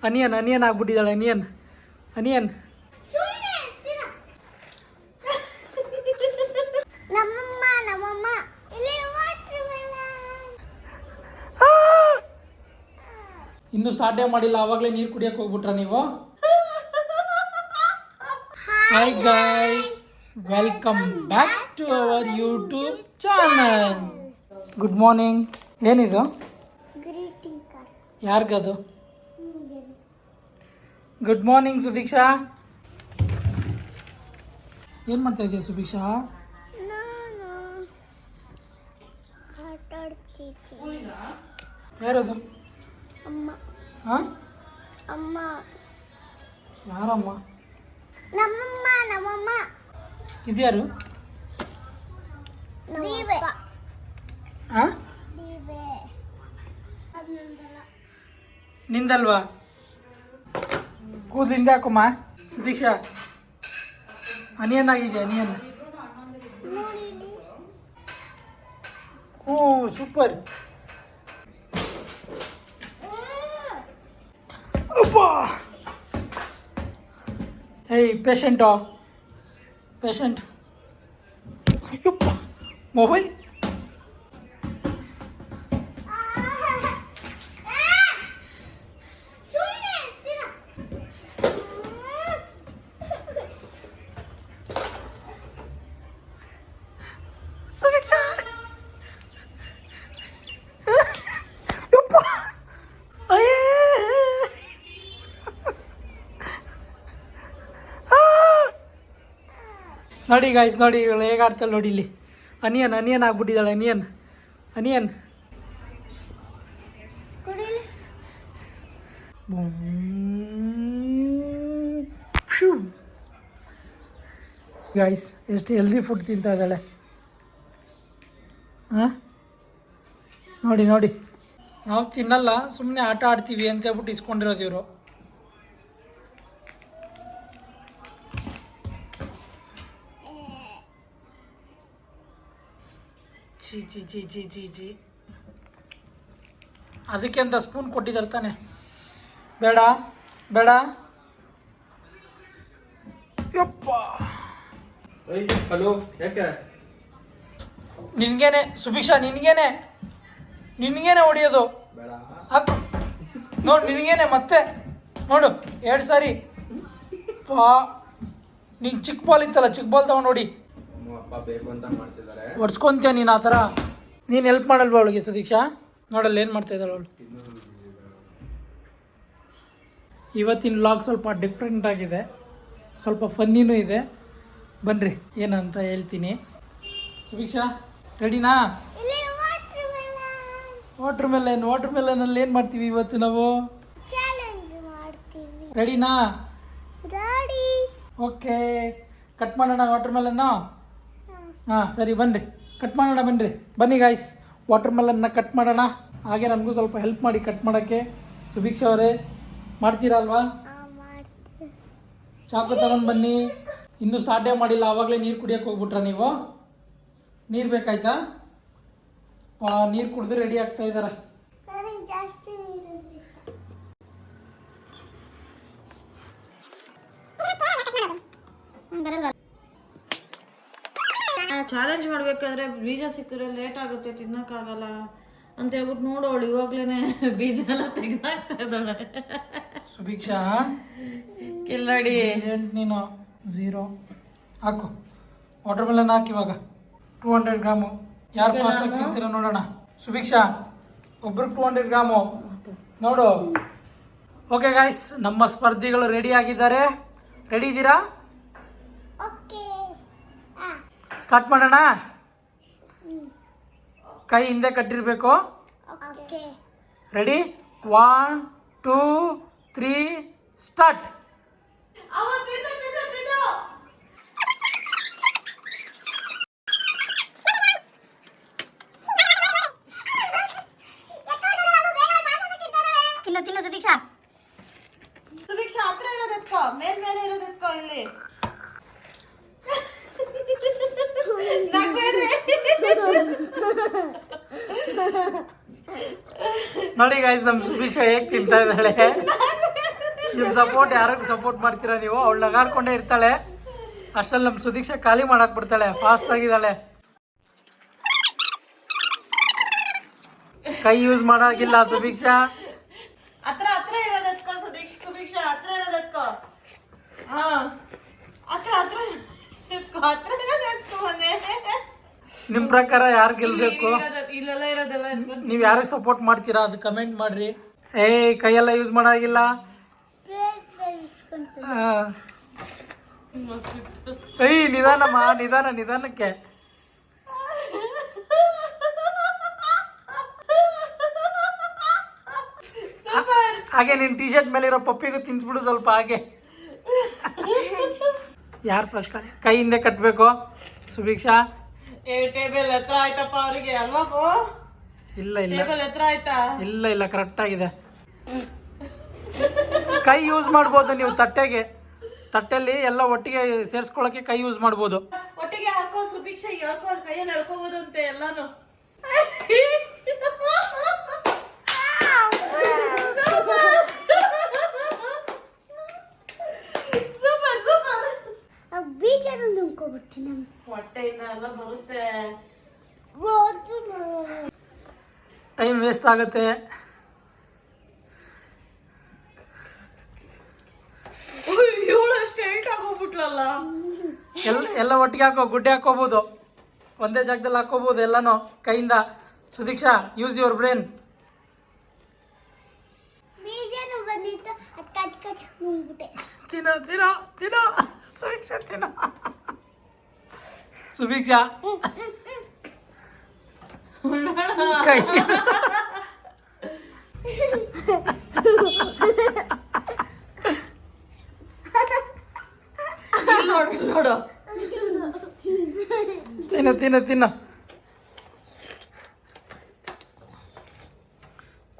Onion onion ಆಗ್ಬಿಟ್ಟಿದ್ದಾಳೆ onion onion. ಇನ್ನು ಸ್ಟಾರ್ಟೇ ಮಾಡಿಲ್ಲ ಆವಾಗಲೇ ನೀರು ಕುಡಿಯಕ್ಕೆ ಹೋಗ್ಬಿಟ್ರ ನೀವು? Hi guys, welcome back to our YouTube channel. Good morning. ಏನಿದು? ಯಾರಿಗದು? Good morning Sudeeksha. ಏನು ಮಾಡ್ತಾ ಇದೆಯಾ ಸುದೀಕ್ಷಾ? ಯಾರದು? ಅಮ್ಮ. ಹಾಂ, ಅಮ್ಮ. ಯಾರಮ್ಮ? ನಮ್ಮಮ್ಮ. ನಮ್ಮಮ್ಮ. ಇದ್ಯಾರು? ದೀವೆ. ಹಾಂ, ದೀವೆ. ನಿಂದಲ್ವಾ? ಕೂದಲಿಂದ ಹಾಕಮ್ಮ ಸುದೀಕ್ಷಾ. ಅನಿಯನ್ ಆಗಿದೆ ಅನಿಯನ್. Oh super. ಅಪ್ಪಾ, ಏಯ್ ಪೇಷಂಟು ಪೇಷಂಟ್. ಯಪ್ಪ, ಮೊಬೈಲ್. ನೋಡಿ ಗಾಯ್ಸ್, ನೋಡಿ ಇವಳು ಹೇಗೆ ಆಡ್ತಾಳೆ ನೋಡಿ. ಇಲ್ಲಿ ಅನಿಯನ್ ಅನಿಯನ್ ಆಗ್ಬಿಟ್ಟಿದ್ದಾಳೆ ಅನಿಯನ್ ಅನಿಯನ್. ಗಾಯ್ಸ್, ಎಷ್ಟು ಹೆಲ್ದಿ ಫುಡ್ ತಿಂತಾ ಇದ್ದಾಳೆ. ಹಾಂ, ನೋಡಿ ನೋಡಿ, ನಾವು ತಿನ್ನಲ್ಲ, ಸುಮ್ಮನೆ ಆಟ ಆಡ್ತೀವಿ ಅಂತ ಹೇಳ್ಬಿಟ್ಟು ಇಸ್ಕೊಂಡಿರೋದು ಇವರು. G G G G G G. ಅದಕ್ಕೆ ಅಂತ ಸ್ಪೂನ್ ಕೊಟ್ಟಿದ್ದಾರೆ ತಾನೆ. ಬೇಡ ಬೇಡ. ಯಪ್ಪ, ಹಲೋ, ಯಾಕೆ ನಿನ್ಗೇನೆ ಸುಭಿಕ್ಷಾ, ನಿನ್ಗೇನೆ ಹೊಡಿಯೋದು. ಬೇಡ ಹಾಕು ನೋಡು, ನಿನಗೇನೆ ಮತ್ತೆ ನೋಡು 2 ಸಾರಿ. ಪಾ, ನೀನು ಚಿಕ್ಕ ಬಾಲ್ ಇತ್ತಲ್ಲ, ಚಿಕ್ಕ ಬಾಲ್ ತಗೊಂಡು ನೋಡಿ. ಅಪ್ಪ ಬೇಕು ಅಂತ ಮಾಡ್ತಿದ್ದಾರೆ. ಒಡ್ಸ್ಕೊಂತೀಯ ನೀನು ಆ ಥರ? ನೀನು ಹೆಲ್ಪ್ ಮಾಡಲ್ವಾ ಅವಳಿಗೆ ಸುದೀಕ್ಷಾ? ನೋಡಲ್ಲ ಏನು ಮಾಡ್ತಾ ಇದ್ದಾಳೆ ಅವಳು. ಇವತ್ತಿನ ವ್ಲಾಗ್ ಸ್ವಲ್ಪ ಡಿಫ್ರೆಂಟ್ ಆಗಿದೆ, ಸ್ವಲ್ಪ ಫನ್ನಿನೂ ಇದೆ. ಬನ್ನಿರಿ ಏನಂತ ಹೇಳ್ತೀನಿ. ಸುದೀಕ್ಷಾ ರೆಡಿನಾ? ವಾಟರ್ ಮೆಲನಲ್ಲಿ ಏನು ಮಾಡ್ತೀವಿ ಇವತ್ತು ನಾವು? ಚಾಲೆಂಜ್ ಮಾಡ್ತೀವಿ. ರೆಡಿನಾ? ರೆಡಿ. ಓಕೆ, ಕಟ್ ಮಾಡೋಣ ವಾಟರ್ ಮೆಲನ್ನು. ಹಾಂ ಸರಿ, ಬನ್ನಿರಿ ಕಟ್ ಮಾಡೋಣ. ಬನ್ನಿ ಗಾಯ್ಸ್, ವಾಟರ್ ಮೆಲನ್ನ ಕಟ್ ಮಾಡೋಣ. ಹಾಗೆ ನನಗೂ ಸ್ವಲ್ಪ ಹೆಲ್ಪ್ ಮಾಡಿ ಕಟ್ ಮಾಡೋಕ್ಕೆ. ಸುಭಿಕ್ಷಾ ಅವರೇ ಮಾಡ್ತೀರಾ ಅಲ್ವಾ? ಚಾಕು ತಗೊಂಡು ಬನ್ನಿ. ಇನ್ನೂ ಸ್ಟಾರ್ಟೇ ಮಾಡಿಲ್ಲ ಆವಾಗಲೇ ನೀರು ಕುಡಿಯೋಕ್ಕೆ ಹೋಗ್ಬಿಟ್ರಾ ನೀವು? ನೀರು ಬೇಕಾಯ್ತಾ? ನೀರು ಕುಡಿದು ರೆಡಿ ಆಗ್ತಾ ಇದ್ದಾರೆ. ಜಾಸ್ತಿ ಚಾಲೆಂಜ್ ಮಾಡಬೇಕಾದ್ರೆ ಬೀಜ ಸಿಕ್ಕರೆ ಲೇಟ್ ಆಗುತ್ತೆ, ತಿನ್ನೋಕ್ಕಾಗಲ್ಲ ಅಂತ ಹೇಳ್ಬಿಟ್ಟು ನೋಡೋಳು ಇವಾಗ್ಲೇ ಬೀಜ ಎಲ್ಲ ತೆಗೆದಾಕ್ತಾ ಇದ್ದಾಳೆ. ಸುಭಿಕ್ಷಾ ಕಿಲ್ಲಡಿ ನೀನು 0 ಹಾಕು. ವಾಟರ್ ಮೆಲನ್ ಹಾಕಿ ಇವಾಗ 200 ಗ್ರಾಮು. ಯಾರು ಫಾಸ್ಟಾಗಿ ತಿಂತೀರ ನೋಡೋಣ. ಸುಭಿಕ್ಷಾ ಒಬ್ರಿಗೆ 200 ಗ್ರಾಮು ನೋಡು. ಓಕೆ ಗಾಯ್ಸ್, ನಮ್ಮ ಸ್ಪರ್ಧಿಗಳು ರೆಡಿ ಆಗಿದ್ದಾರೆ. ರೆಡಿ ಇದ್ದೀರಾ? ಸ್ಟಾರ್ಟ್ ಮಾಡೋಣ. ಕೈ ಹಿಂದೆ ಕಟ್ಟಿರಬೇಕು. ರೆಡಿ? 1 2 3 ಸ್ಟಾರ್ಟ್. ತಿನ್ನು ಸುದೀಕ್ಷಾ. ಸುಭಿಕ್ಷಾ ಹತ್ರ ಇರೋದು ಎತ್ಕೋ, ಮೇಲೆ ಇರೋದು ಎತ್ಕೋ. ಇಲ್ಲಿ ನೋಡಿ ಗೈಸ್ ನಮ್ಮ ಸುಭಿಕ್ಷಾ ಹೇಗೆ ತಿಂತಾ ಇದ್ದಾಳೆ. ನಿಮ್ಮ ಸಪೋರ್ಟ್ ಯಾರಿಗೆ ಸಪೋರ್ಟ್ ಮಾಡ್ತೀರಾ ನೀವು? ಅವಳು ನಗಾಡ್ಕೊಂಡೇ ಇರ್ತಾಳೆ. ಅಷ್ಟರಲ್ಲಿ ನಮ್ಮ ಸುದೀಕ್ಷಾ ಖಾಲಿ ಮಾಡಕ್ ಬಿಡ್ತಾಳೆ. ಫಾಸ್ಟ್ ಆಗಿದ್ದಾಳೆ. ಕೈ ಯೂಸ್ ಮಾಡಾಗಿಲ್ಲ ಸುಭಿಕ್ಷಾ. ಹತ್ರ ಇರೋದಕ್ಕೋ ಸುಭಿಕ್ಷಾ, ಹತ್ರ ಇರೋದಕ್ಕೋ. ಹಾ ಹತ್ರ ಇರೋದಕ್ಕೋ ಮೊನ್ನೆ. ನಿಮ್ಮ ಪ್ರಕಾರ ಯಾರು ಗೆಲ್ಬೇಕು? ಇಲ್ಲೆಲ್ಲ ಇರೋದೆಲ್ಲ ನೀವು ಯಾರಿಗೆ ಸಪೋರ್ಟ್ ಮಾಡ್ತೀರಾ ಅದು ಕಮೆಂಟ್ ಮಾಡ್ರಿ. ಕೈಯೆಲ್ಲ ಯೂಸ್ ಮಾಡಾಗಿಲ್ಲ. ನಿಧಾನಮ್ಮ, ನಿಧಾನಕ್ಕೆ. ಹಾಗೆ ನಿನ್ ಟಿ ಶರ್ಟ್ ಮೇಲೆ ಇರೋ ಪಪ್ಪಿಗೂ ತಿನ್ಸ್ಬಿಡು ಸ್ವಲ್ಪ. ಹಾಗೆ ಯಾರು ಫಸ್ಟ್ ಕೈ ಹಿಂದೆ ಕಟ್ಬೇಕು? ಸುಭಿಕ್ಷಾ ಟೇಬಲ್ ಹತ್ರ ಆಯ್ತಪ್ಪ ಅವರಿಗೆ ಅಲ್ವಾ? ಇಲ್ಲ ಟೇಬಲ್ ಹತ್ರ ಆಯ್ತಾ? ಇಲ್ಲ ಕರೆಕ್ಟ್ ಆಗಿದೆ. ಕೈ ಯೂಸ್ ಮಾಡ್ಬೋದು ನೀವು ತಟ್ಟೆಲಿ ಎಲ್ಲ ಒಟ್ಟಿಗೆ ಸೇರ್ಸ್ಕೊಳಕ್ಕೆ ಕೈ ಯೂಸ್ ಮಾಡ್ಬೋದು. ಒಟ್ಟಿಗೆ ಹಾಕೋ ಸುಭಿಕ್ಷಾ, ಹೇಳ್ಕೋ ಕೈಯಲ್ಲಿ ಎಳ್ಕೋಬಹುದು ಅಂತೆ ಎಲ್ಲಾನು. ಬೀಜನ ನುಂಗ್ಕೊಬಿಡ್ತೀನಿ. ಹೊಟ್ಟೆಯಿಂದ ಎಲ್ಲ ಬರುತ್ತೆ. ಟೈಮ್ ವೇಸ್ಟ್ ಆಗುತ್ತೆ. ಸ್ಟ್ರೈಟ್ ಆಗೋಗ್ಬಿಟ್ಲಲ್ಲ. ಎಲ್ಲ ಒಟ್ಟಿಗೆ ಹಾಕೋ. ಗುಡ್ಡೆ ಹಾಕೋಬಹುದು, ಒಂದೇ ಜಾಗದಲ್ಲಿ ಹಾಕೋಬಹುದು ಎಲ್ಲಾನು ಕೈಯಿಂದ. Sudeeksha use your brain. ಬೀಜನು ಬಂದಿತ್ತು, ಅದು ಕಚ್ ನುಂಗ್ಬಿಟ್ಟೆ. ತಿನ್ನೋ ಸುಭಿಕ್ಷಾ ತಿನ್ನೋ. ಸುಭಿಕ್ಷಾ ಕೈ ನೋಡು ತಿನ್ನ.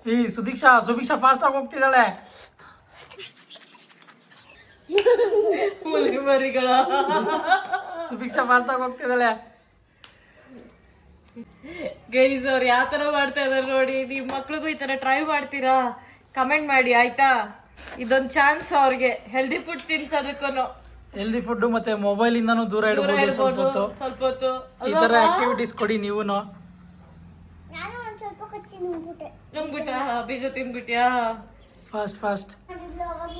ಈ ಸುಭಿಕ್ಷಾ ಫಾಸ್ಟ್ ಆಗಿ ಹೋಗ್ತಿದ್ದಾಳೆ. ಮರಿಗಳ ಸುಭಿಕ್ಷಾ ಫಾಸ್ಟ್ ಆಗಿ ಹೋಗ್ತಿದ್ದಾಳೆ. ಗೈಸ್ ಅವ್ರು ಯಾವ ತರ ಮಾಡ್ತಾ ಇದಾರೆ ನೋಡಿ. ನೀವು ಮಕ್ಳಿಗೂ ಈ ತರ ಟ್ರೈ ಮಾಡ್ತೀರಾ? ಕಮೆಂಟ್ ಮಾಡಿ ಆಯ್ತಾ? ಇದೊಂದು ಚಾನ್ಸ್ ಅವ್ರಿಗೆ ಹೆಲ್ದಿ ಫುಡ್ ತಿನ್ಸೋದಕ್ಕೂ. ಹೆಲ್ದಿ ಫುಡ್ ಮತ್ತೆ ಮೊಬೈಲ್ ಇಂದಾನು ದೂರ ಇಡಬಹುದು ಸ್ವಲ್ಪ ಹೊತ್ತು. ಈ ತರ ಆಕ್ಟಿವಿಟೀಸ್ ಕೊಡಿ ನೀವು. ನಾನು ಒಂದು ಸ್ವಲ್ಪ ಕಚ್ಚಿ ನುಂಗ್ಬಿಟ್ಟ ಬೀಜ ತಿನ್ಬಿಟ್ಯಾ? ಫಾಸ್ಟ್.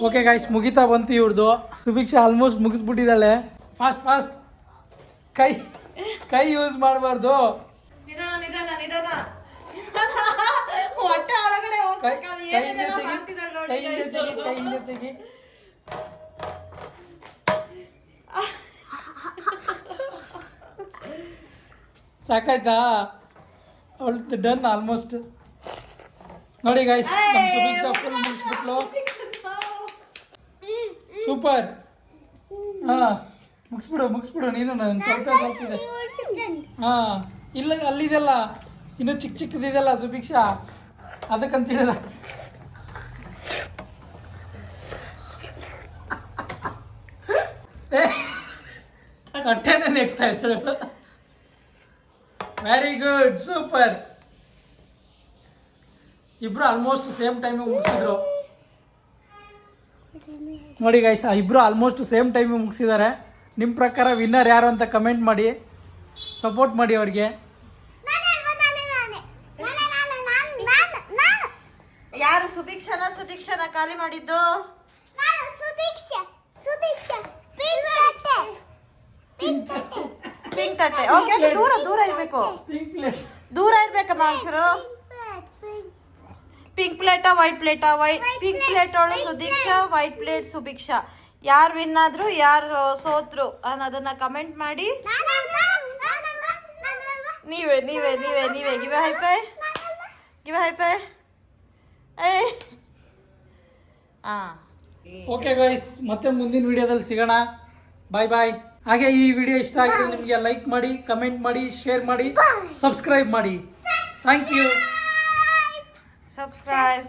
ಓಕೆ ಗೈಸ್, ಮುಗಿತಾ ಬಂತು ಇವ್ರದ್ದು. ಸುಭಿಕ್ಷಾ ಆಲ್ಮೋಸ್ಟ್ ಮುಗಿಸ್ಬಿಟ್ಟಿದ್ದಾಳೆ. ಫಾಸ್ಟ್. ಕೈ ಯೂಸ್ ಮಾಡಬಾರ್ದು. ನಿಧಾನ ಹೊಟ್ಟೆ ಒಳಗಡೆ ಕೈ ಹಿಂದೆ ತೆಗಿ. ಸಾಕಾಯ್ತಾ? ಅವಳು ಡನ್ ಆಲ್ಮೋಸ್ಟ್. ನೋಡಿ ಗೈಸ್, ನಮ್ಮ ಸುಭಿಕ್ಷಾ ಫುಲ್ ಮುಗಿಸ್ಬಿಟ್ಲು. ಸೂಪರ್. ಮುಗಿಸ್ಬಿಡು ನೀನು. ಸ್ವಲ್ಪ ಇದೆ. ಇಲ್ಲ ಅಲ್ಲಿದೆಲ್ಲ ಇನ್ನು ಚಿಕ್ಕದಿದೆಲ್ಲ ಸುಭಿಕ್ಷಾ, ಅದಕ್ಕಂತಿಳಿದ. ತಟ್ಟೆನೇ ನೆಗ್ತಾ ಇದ್ರು. Very good, super. ಇಬ್ರು ಆಲ್ಮೋಸ್ಟ್ ಸೇಮ್ ಟೈಮಿಗೆ ಮುಗಿಸಿದ್ರು. ನೋಡಿ ಗೈಸ್, ಇಬ್ರು ಆಲ್ಮೋಸ್ಟ್ ಸೇಮ್ ಟೈಮಿಗೆ ಮುಗಿಸಿದ್ದಾರೆ. ನಿಮ್ಮ ಪ್ರಕಾರ ವಿನ್ನರ್ ಯಾರು ಅಂತ ಕಮೆಂಟ್ ಮಾಡಿ, ಸಪೋರ್ಟ್ ಮಾಡಿ ಅವ್ರಿಗೆ. ಯಾರು ಸುದೀಕ್ಷಾನ ಖಾಲಿ ಮಾಡಿದ್ದು? ಪಿಂಕ್ ತಟ್ಟೆ. ಓಕೆ, ದೂರ ಇರ್ಬೇಕು. ದೂರ ಇರ್ಬೇಕಮ್ಮ ಒಂಚೂರು. ಪಿಂಕ್ ಪ್ಲೇಟಾ ವೈಟ್ ಪ್ಲೇಟಾ? ಪಿಂಕ್ ಪ್ಲೇಟ್ ಅವಳು ಸುದೀಕ್ಷಾ, ವೈಟ್ ಪ್ಲೇಟ್ ಸುಭಿಕ್ಷಾ. ಯಾರು ವಿನ್ ಆದ್ರು ಯಾರು ಸೋತ್ರು ಅನ್ನೋದನ್ನ ಕಮೆಂಟ್ ಮಾಡಿ. ನೀವೇ ಗಿವೆ ಹೈಪೈ. ಓಕೆ ಗೈಸ್, ಮತ್ತೆ ಮುಂದಿನ ವಿಡಿಯೋದಲ್ಲಿ ಸಿಗೋಣ. ಬಾಯ್. ಹಾಗೆ ಈ ವಿಡಿಯೋ ಇಷ್ಟ ಆಗಿದ್ರೆ ನಿಮಗೆ ಲೈಕ್ ಮಾಡಿ, ಕಮೆಂಟ್ ಮಾಡಿ, ಶೇರ್ ಮಾಡಿ, ಸಬ್ಸ್ಕ್ರೈಬ್ ಮಾಡಿ. Thank you. ಸಬ್ಸ್ಕ್ರೈಬ್.